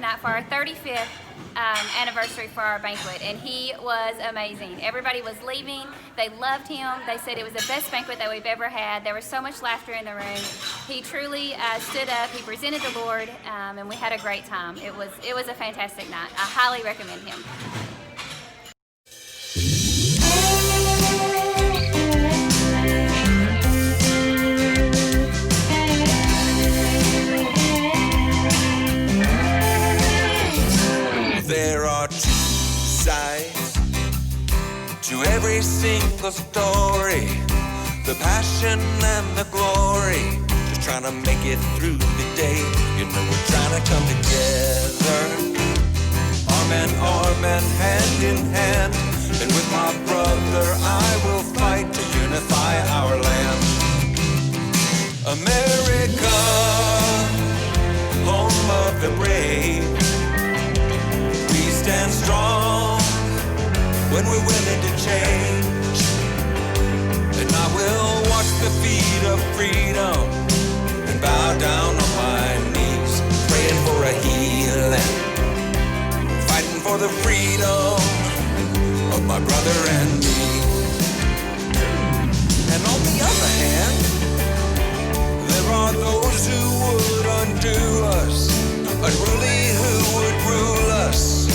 night for our 35th anniversary for our banquet, and he was amazing. Everybody was leaving. They loved him. They said it was the best banquet that we've ever had. There was so much laughter in the room. He truly stood up. He presented the Lord, and we had a great time. It was a fantastic night. I highly recommend him. There are two sides to every single story, the passion and the glory, just trying to make it through the day. You know we're trying to come together, arm in arm and hand in hand, and with my brother I will fight to unify our land. America, home of the brave, stand strong when we're willing to change. And I will watch the feet of freedom and bow down on my knees, praying for a healing, fighting for the freedom of my brother and me. And on the other hand, there are those who would undo us, unruly who would rule us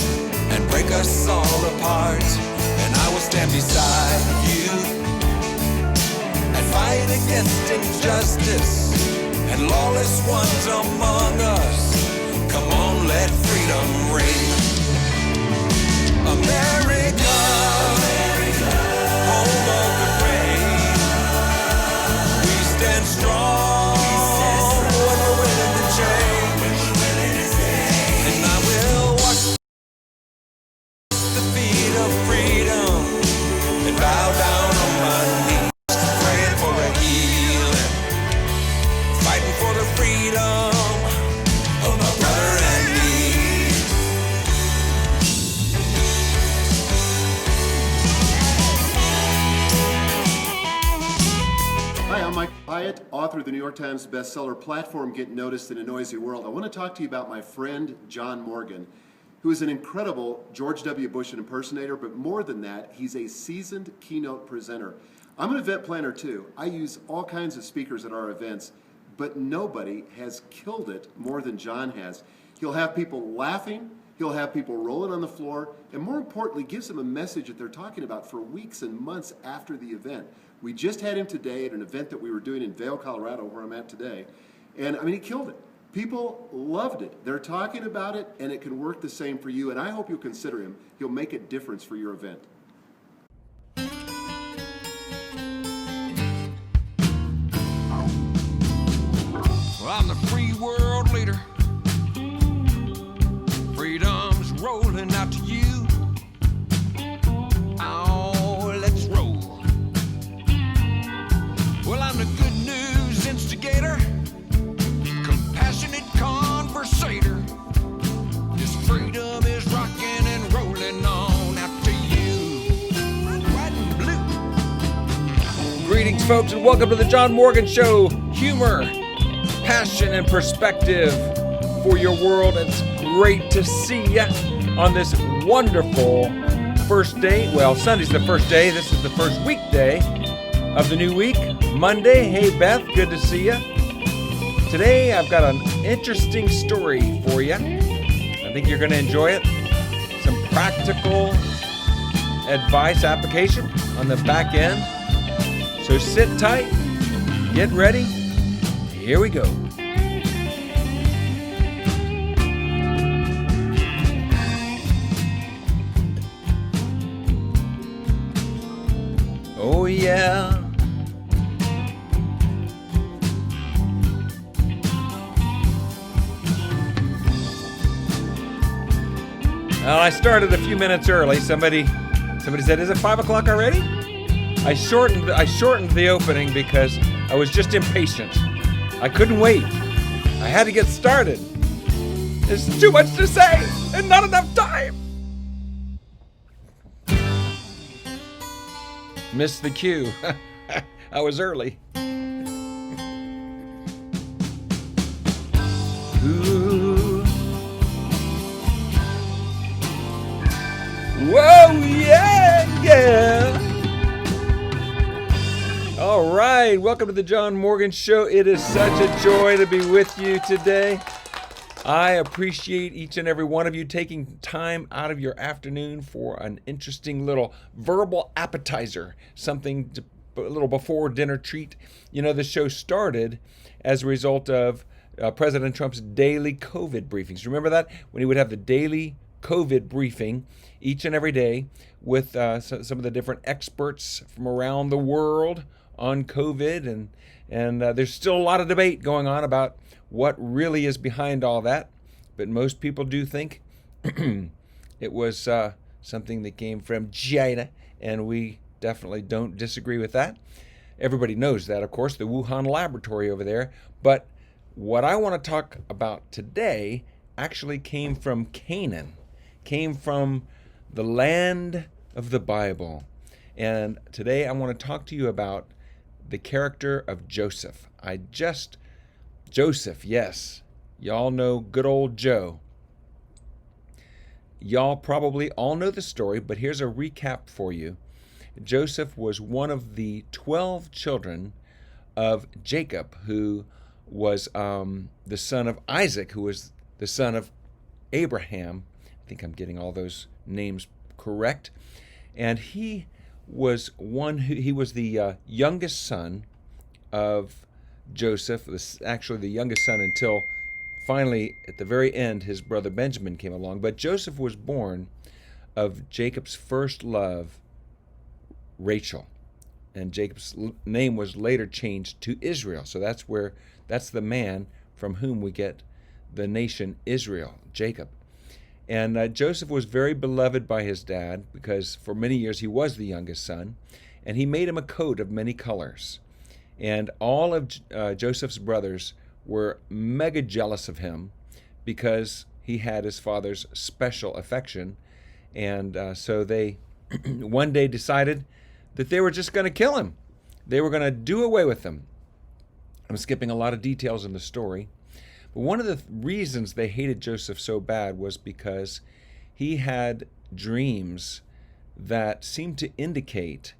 and break us all apart. And I will stand beside you and fight against injustice and lawless ones among us. Come on, let freedom ring. America, home of the brave, we stand strong when we're willing to change. And I will watch bow down on my knees, praying for a healing, fighting for the freedom of my brother and me. Hi, I'm Mike Hyatt, author of the New York Times bestseller Platform Get Noticed in a Noisy World. I want to talk to you about my friend John Morgan, who is an incredible George W. Bush impersonator, but more than that, he's a seasoned keynote presenter. I'm an event planner too. I use all kinds of speakers at our events, but nobody has killed it more than John has. He'll have people laughing, he'll have people rolling on the floor, and more importantly, gives them a message that they're talking about for weeks and months after the event. We just had him today at an event that we were doing in Vail, Colorado, where I'm at today, and I mean, he killed it. People loved it. They're talking about it, and it can work the same for you, and I hope you'll consider him. He'll make a difference for your event. Well, I'm the free world leader. Freedom's rolling out to you. Oh, let's roll. Well, I'm the good news instigator, compassionate conversator. This freedom is rocking and rolling on out to you. White and blue. Greetings, folks, and welcome to the John Morgan Show. Humor, passion, and perspective for your world. It's great to see you on this wonderful first day. Well, Sunday's the first day. This is the first weekday of the new week, Monday. Hey, Beth, good to see you. Today, I've got an interesting story for you. I think you're going to enjoy it. Some practical advice application on the back end. So sit tight, get ready. Here we go. Oh, yeah. Well, I started a few minutes early. Somebody said, "Is it 5 o'clock already?" I shortened the opening because I was just impatient. I couldn't wait. I had to get started. There's too much to say and not enough time. Missed the cue. I was early. Ooh. right, welcome to the John Morgan Show. It is such a joy to be with you today. I appreciate each and every one of you taking time out of your afternoon for an interesting little verbal appetizer, something to, a little before dinner treat. You know, the show started as a result of President Trump's daily COVID briefings. Remember that? When he would have the daily COVID briefing each and every day with some of the different experts from around the world on COVID, and there's still a lot of debate going on about what really is behind all that, but most people do think it was something that came from China, and we definitely don't disagree with that. Everybody knows that, of course, the Wuhan laboratory over there, but what I want to talk about today actually came from Canaan, came from the land of the Bible. And today I want to talk to you about the character of Joseph. Joseph, yes. Y'all know good old Joe. Y'all probably all know the story, but here's a recap for you. Joseph was one of the 12 children of Jacob, who was the son of Isaac, who was the son of Abraham. I think I'm getting all those names correct. And he was the youngest son of Joseph, actually the youngest son until finally at the very end his brother Benjamin came along. But Joseph was born of Jacob's first love, Rachel. And Jacob's name was later changed to Israel. So that's the man from whom we get the nation Israel, Jacob. And Joseph was very beloved by his dad because for many years he was the youngest son, and he made him a coat of many colors. And all of Joseph's brothers were mega jealous of him because he had his father's special affection. And so they one day decided that they were just going to kill him. They were going to do away with him. I'm skipping a lot of details in the story. But one of the reasons they hated Joseph so bad was because he had dreams that seemed to indicate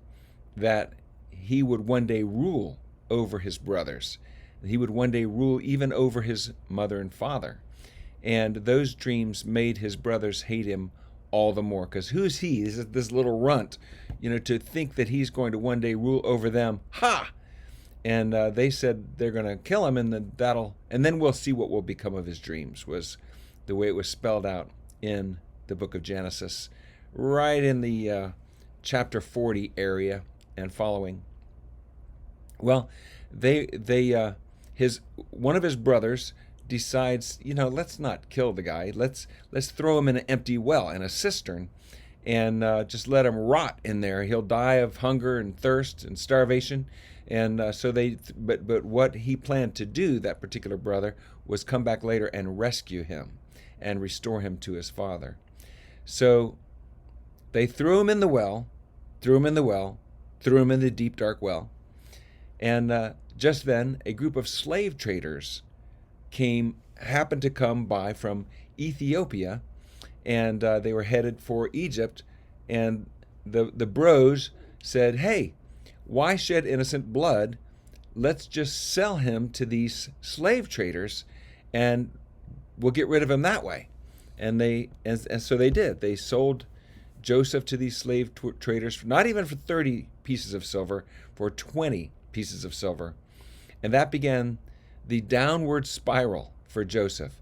that he would one day rule over his brothers. He would one day rule even over his mother and father. And those dreams made his brothers hate him all the more. Because who's he? This little runt, to think that he's going to one day rule over them. Ha! And they said they're going to kill him, and then we'll see what will become of his dreams, was the way it was spelled out in the book of Genesis, right in the chapter 40 area and following. Well, one of his brothers decides, let's not kill the guy. Let's throw him in an empty well, in a cistern, and just let him rot in there. He'll die of hunger and thirst and starvation. And but what he planned to do, that particular brother, was come back later and rescue him and restore him to his father. So they threw him in the well, threw him in the deep, dark well. And just then, a group of slave traders happened to come by from Ethiopia, and they were headed for Egypt. And the bros said, "Hey, why shed innocent blood? Let's just sell him to these slave traders, and we'll get rid of him that way." And so they did. They sold Joseph to these slave traders, not even for 30 pieces of silver, for 20 pieces of silver. And that began the downward spiral for Joseph.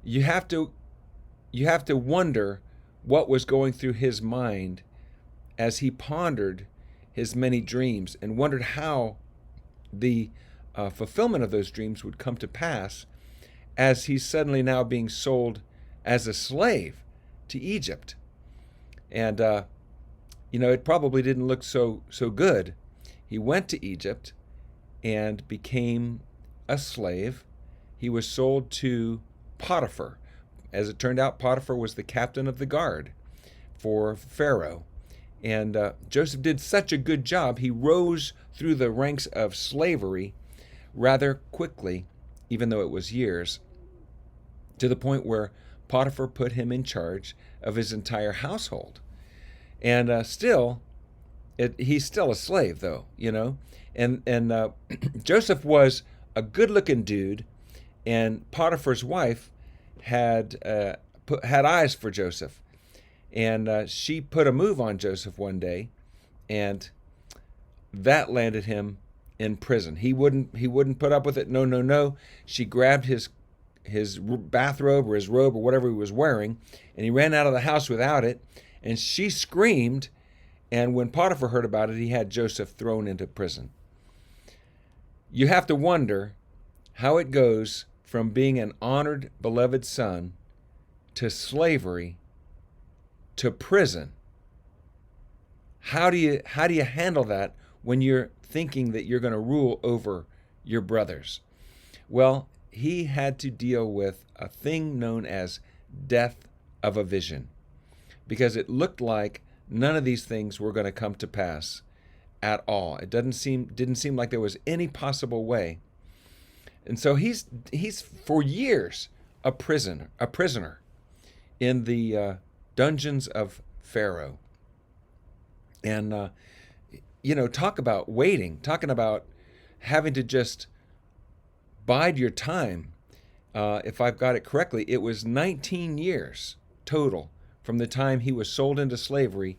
You have to wonder what was going through his mind as he pondered his many dreams and wondered how the fulfillment of those dreams would come to pass as he's suddenly now being sold as a slave to Egypt. And, it probably didn't look so good. He went to Egypt and became a slave. He was sold to Potiphar. As it turned out, Potiphar was the captain of the guard for Pharaoh. And Joseph did such a good job, he rose through the ranks of slavery rather quickly, even though it was years, to the point where Potiphar put him in charge of his entire household. And still, he's still a slave, though, and Joseph was a good-looking dude, and Potiphar's wife had had eyes for Joseph, and she put a move on Joseph one day, and that landed him in prison. He wouldn't put up with it. No, no, no. She grabbed his bathrobe or his robe or whatever he was wearing, and he ran out of the house without it, and she screamed, and when Potiphar heard about it, he had Joseph thrown into prison. You have to wonder how it goes from being an honored, beloved son to slavery to prison. How do you handle that when you're thinking that you're going to rule over your brothers? Well, he had to deal with a thing known as death of a vision, because it looked like none of these things were going to come to pass at all. It didn't seem like there was any possible way. And so he's for years a prisoner in the dungeons of Pharaoh. And talk about waiting, talking about having to just bide your time. If I've got it correctly, it was 19 years total from the time he was sold into slavery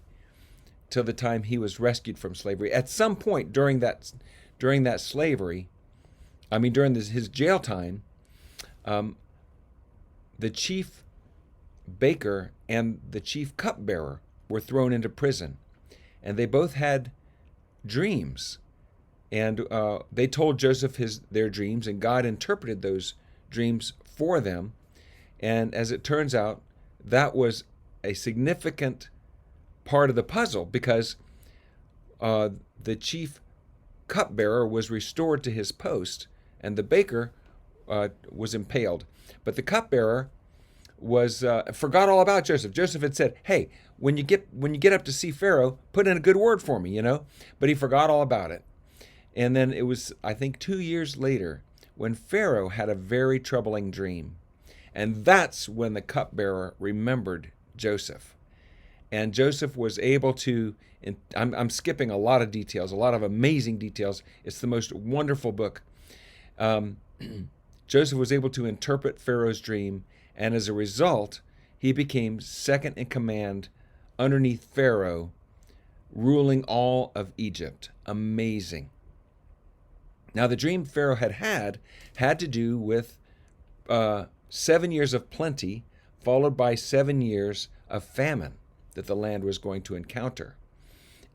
till the time he was rescued from slavery. At some point during that slavery, during his jail time, the chief baker and the chief cupbearer were thrown into prison, and they both had dreams, and they told Joseph their dreams, and God interpreted those dreams for them. And as it turns out, that was a significant part of the puzzle, because the chief cupbearer was restored to his post, and the baker was impaled. But the cupbearer forgot all about Joseph. Joseph had said, "Hey, when you get up to see Pharaoh, put in a good word for me," But he forgot all about it. And then it was, I think, 2 years later when Pharaoh had a very troubling dream, and that's when the cupbearer remembered Joseph. And Joseph was able to, I'm skipping a lot of details, a lot of amazing details. It's the most wonderful book. Joseph was able to interpret Pharaoh's dream, and as a result, he became second in command underneath Pharaoh, ruling all of Egypt. Amazing. Now, the dream Pharaoh had to do with 7 years of plenty, followed by 7 years of famine that the land was going to encounter.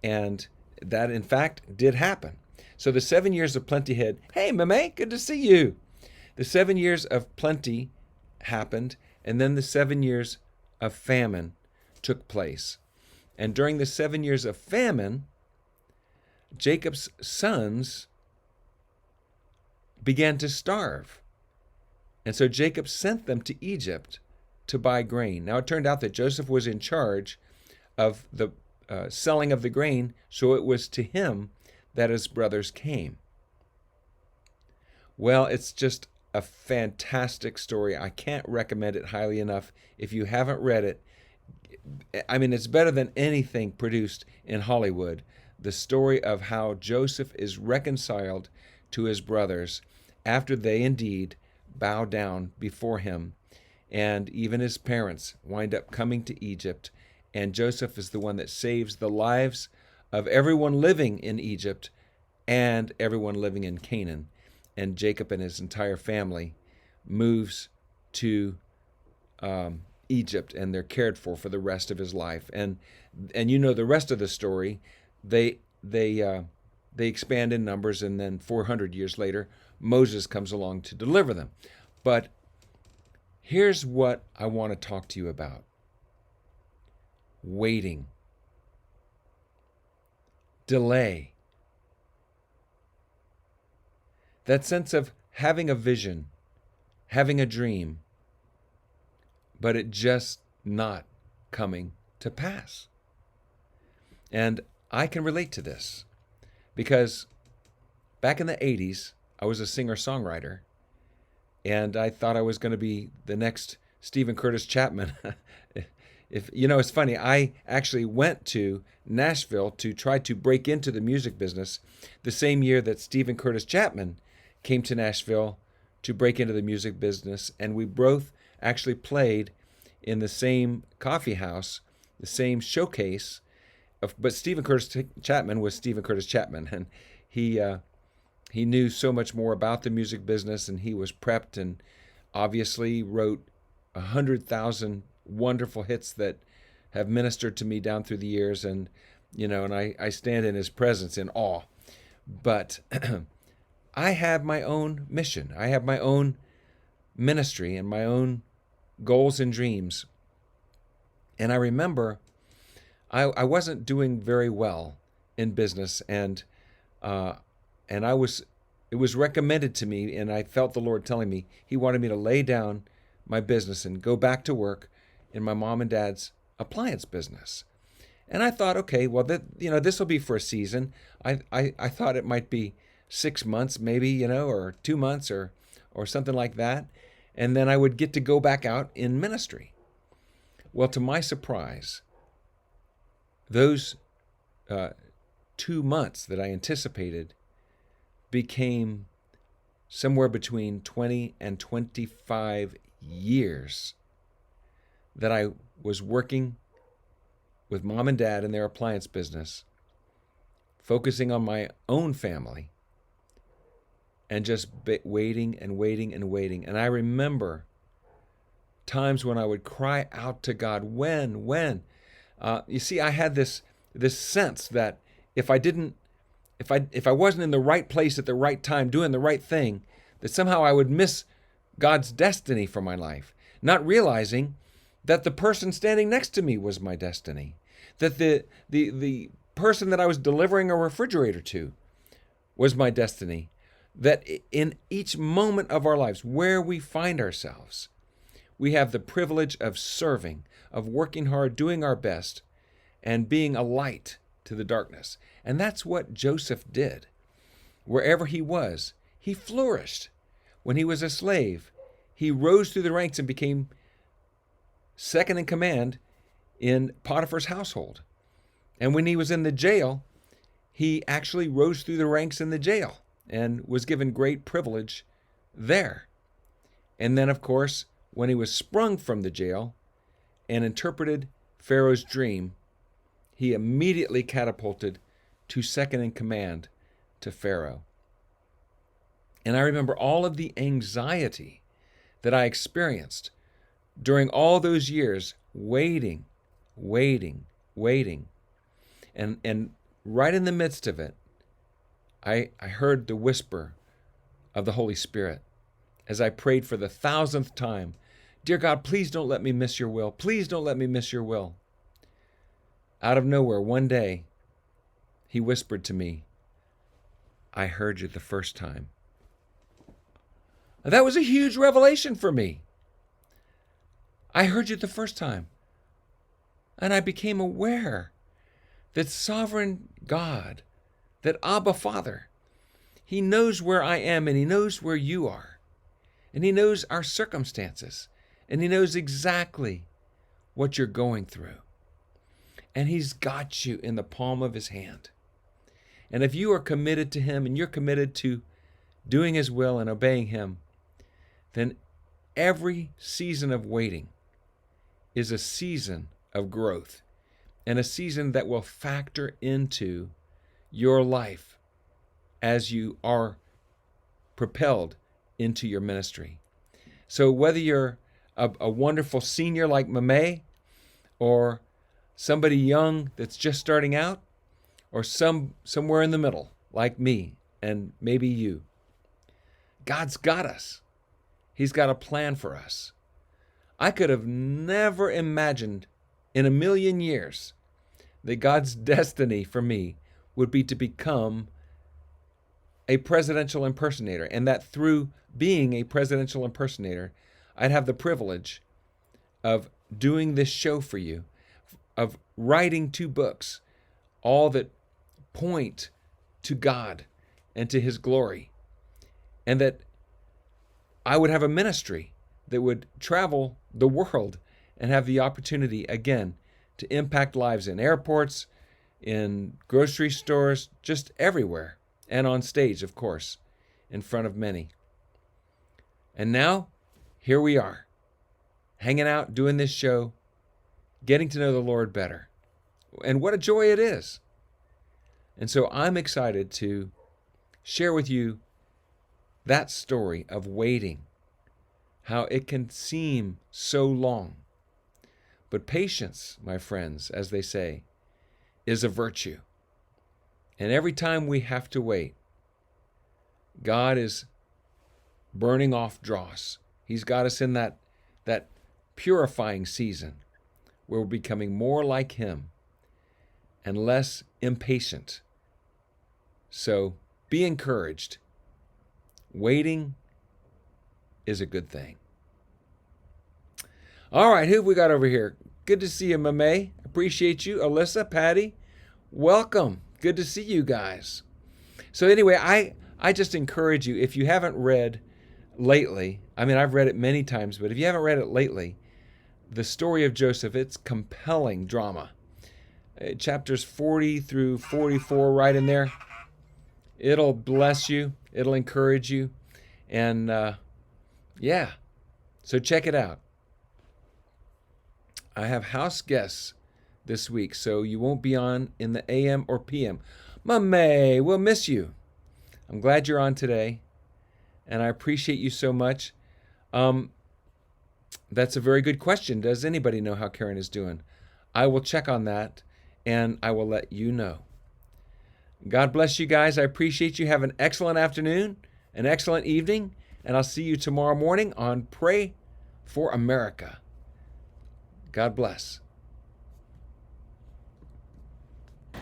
And that, in fact, did happen. So the 7 years of plenty had, "Hey, Mame, good to see you." The 7 years of plenty happened, and then the 7 years of famine took place. And during the 7 years of famine, Jacob's sons began to starve. And so Jacob sent them to Egypt to buy grain. Now, it turned out that Joseph was in charge of the selling of the grain, so it was to him that his brothers came. Well, it's just a fantastic story. I can't recommend it highly enough. If you haven't read it, it's better than anything produced in Hollywood. The story of how Joseph is reconciled to his brothers after they indeed bow down before him. And even his parents wind up coming to Egypt, and Joseph is the one that saves the lives of everyone living in Egypt and everyone living in Canaan. And Jacob and his entire family moves to Egypt, and they're cared for the rest of his life. And the rest of the story. They expand in numbers, and then 400 years later, Moses comes along to deliver them. But here's what I want to talk to you about: waiting, delay. That sense of having a vision, having a dream, but it just not coming to pass. And I can relate to this because back in the 80s, I was a singer-songwriter, and I thought I was going to be the next Stephen Curtis Chapman. if you know, it's funny. I actually went to Nashville to try to break into the music business the same year that Stephen Curtis Chapman came to Nashville to break into the music business, and we both actually played in the same coffee house, the same showcase. But Stephen Curtis Chapman was Stephen Curtis Chapman, and he knew so much more about the music business, and he was prepped, and obviously wrote 100,000 wonderful hits that have ministered to me down through the years, and I stand in his presence in awe. But I have my own mission. I have my own ministry and my own goals and dreams. And I remember I wasn't doing very well in business, and it was recommended to me, and I felt the Lord telling me He wanted me to lay down my business and go back to work in my mom and dad's appliance business. And I thought, okay, well, this will be for a season. I thought it might be 6 months, maybe, or 2 months or something like that. And then I would get to go back out in ministry. Well, to my surprise, those 2 months that I anticipated became somewhere between 20 and 25 years that I was working with mom and dad in their appliance business, focusing on my own family, and just waiting and waiting and waiting. And I remember times when I would cry out to God, when? You see, I had this sense that if I wasn't in the right place at the right time, doing the right thing, that somehow I would miss God's destiny for my life, not realizing that the person standing next to me was my destiny, that the person that I was delivering a refrigerator to was my destiny, that in each moment of our lives, where we find ourselves, we have the privilege of serving, of working hard, doing our best, and being a light to the darkness. And that's what Joseph did. Wherever he was, he flourished. When he was a slave, he rose through the ranks and became second in command in Potiphar's household. And when he was in the jail, he actually rose through the ranks in the jail and was given great privilege there. And then, of course, when he was sprung from the jail and interpreted Pharaoh's dream, he immediately catapulted to second in command to Pharaoh. And I remember all of the anxiety that I experienced during all those years, waiting. And right in the midst of it, I heard the whisper of the Holy Spirit as I prayed for the 1,000th time, "Dear God, please don't let me miss your will. Please don't let me miss your will." Out of nowhere, one day, he whispered to me, "I heard you the first time." And that was a huge revelation for me. I heard you the first time. And I became aware that sovereign God, that Abba Father, He knows where I am and He knows where you are. And He knows our circumstances. And He knows exactly what you're going through. And He's got you in the palm of His hand. And if you are committed to Him and you're committed to doing His will and obeying Him, then every season of waiting is a season of growth and a season that will factor into your life as you are propelled into your ministry. So whether you're a wonderful senior like Mame, or somebody young that's just starting out, or somewhere in the middle like me and maybe you, God's got us. He's got a plan for us. I could have never imagined in a million years that God's destiny for me would be to become a presidential impersonator, and that through being a presidential impersonator, I'd have the privilege of doing this show for you, of writing 2 books, all that point to God and to His glory, and that I would have a ministry that would travel the world and have the opportunity, again, to impact lives in airports, in grocery stores, just everywhere, and on stage, of course, in front of many. And now, here we are, hanging out, doing this show, getting to know the Lord better. And what a joy it is. And so I'm excited to share with you that story of waiting, how it can seem so long. But patience, my friends, as they say, is a virtue. And every time we have to wait, God is burning off dross. He's got us in that purifying season where we're becoming more like Him and less impatient. So be encouraged. Waiting is a good thing. All right, who have we got over here? Good to see you, Mame. Appreciate you. Alyssa, Patty, welcome. Good to see you guys. So anyway, I just encourage you, if you haven't read lately, I mean, I've read it many times, but if you haven't read it lately, the story of Joseph, it's compelling drama. Chapters 40 through 44, right in there. It'll bless you. It'll encourage you. And yeah, so check it out. I have house guests this week, so you won't be on in the AM or PM. Mame, we'll miss you. I'm glad you're on today, and I appreciate you so much. That's a very good question. Does anybody know how Karen is doing? I will check on that, and I will let you know. God bless you guys. I appreciate you. Have an excellent afternoon, an excellent evening, and I'll see you tomorrow morning on Pray for America. God bless.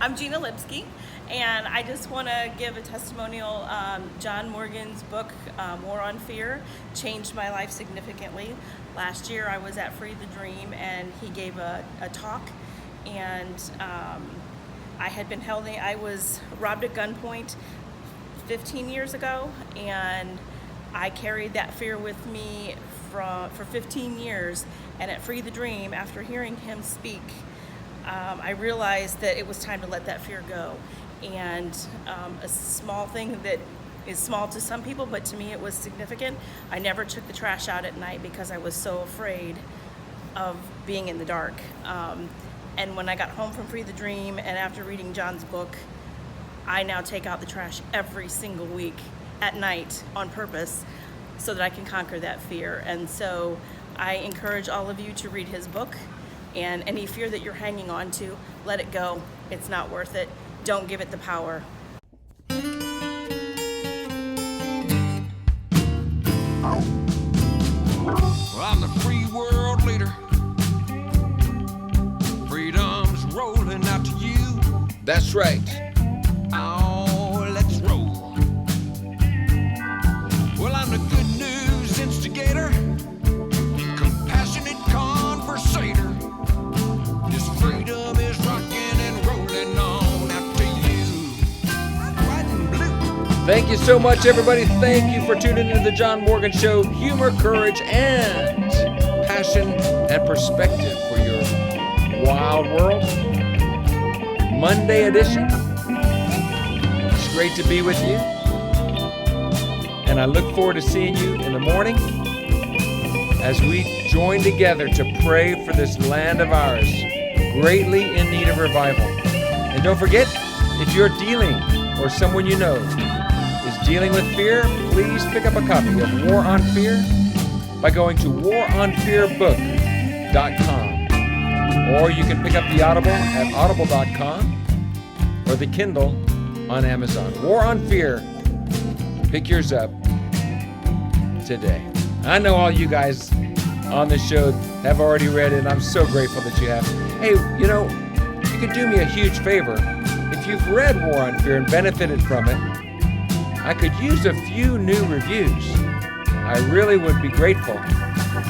I'm Gina Lipsky, and I just want to give a testimonial. John Morgan's book, War on Fear, changed my life significantly. Last year I was at Free the Dream, and he gave a talk, and I was robbed at gunpoint 15 years ago, and I carried that fear with me for 15 years. And at Free the Dream, after hearing him speak, I realized that it was time to let that fear go. And a small thing that is small to some people, but to me it was significant. I never took the trash out at night because I was so afraid of being in the dark. And when I got home from Free the Dream and after reading John's book, I now take out the trash every single week at night on purpose so that I can conquer that fear. And so I encourage all of you to read his book, and any fear that you're hanging on to, let it go. It's not worth it. Don't give it the power. Well, I'm the free world leader. Freedom's rolling out to you. That's right. Oh, let's roll. Well, I'm the good news instigator, compassionate conversator. This freedom is rocking and rolling on out to you. White and blue. Thank you so much, everybody. Thank you for tuning into the John Morgan Show. Humor, courage, and passion and perspective for your wild world. Monday edition. It's great to be with you. And I look forward to seeing you in the morning as we join together to pray for this land of ours, greatly in need of revival. And don't forget, if you're dealing or someone you know is dealing with fear, please pick up a copy of War on Fear by going to waronfearbook.com. Or you can pick up the Audible at audible.com or the Kindle on Amazon. War on Fear. Pick yours up today. I know all you guys on the show have already read it, and I'm so grateful that you have. Hey, you know, you could do me a huge favor. If you've read War on Fear and benefited from it, I could use a few new reviews. I really would be grateful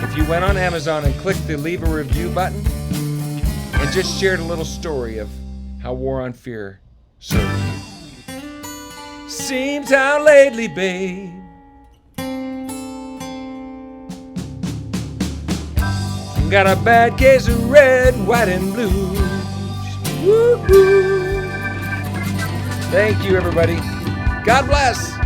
if you went on Amazon and clicked the Leave a Review button and just shared a little story of how War on Fear served you. Seems how lately, babe, Got a bad case of red, white, and blues. Woo-hoo. Thank you, everybody. God bless.